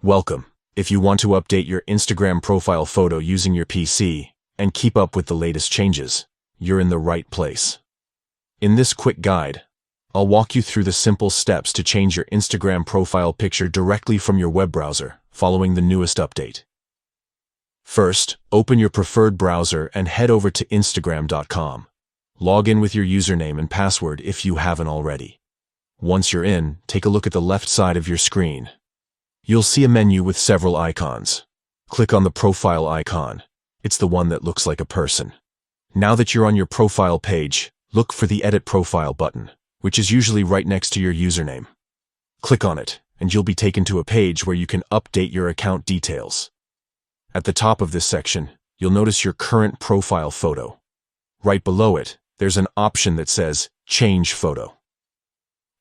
Welcome. If you want to update your Instagram profile photo using your PC and keep up with the latest changes, you're in the right place. In this quick guide, I'll walk you through the simple steps to change your Instagram profile picture directly from your web browser following the newest update. First, open your preferred browser and head over to Instagram.com. Log in with your username and password if you haven't already. Once you're in, take a look at the left side of your screen. You'll see a menu with several icons. Click on the profile icon. It's the one that looks like a person. Now that you're on your profile page, look for the Edit Profile button, which is usually right next to your username. Click on it, and you'll be taken to a page where you can update your account details. At the top of this section, you'll notice your current profile photo. Right below it, there's an option that says Change Photo.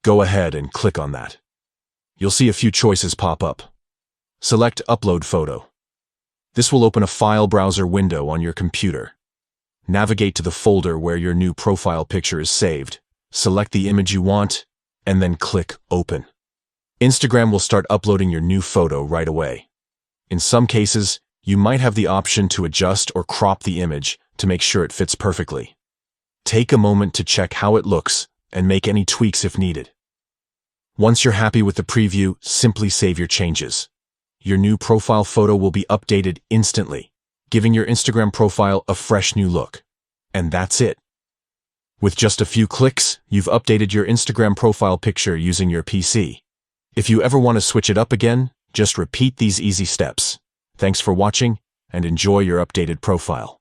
Go ahead and click on that. You'll see a few choices pop up. Select Upload Photo. This will open a file browser window on your computer. Navigate to the folder where your new profile picture is saved. Select the image you want, and then click Open. Instagram will start uploading your new photo right away. In some cases, you might have the option to adjust or crop the image to make sure it fits perfectly. Take a moment to check how it looks and make any tweaks if needed. Once you're happy with the preview, simply save your changes. Your new profile photo will be updated instantly, giving your Instagram profile a fresh new look. And that's it. With just a few clicks, you've updated your Instagram profile picture using your PC. If you ever want to switch it up again, just repeat these easy steps. Thanks for watching, and enjoy your updated profile.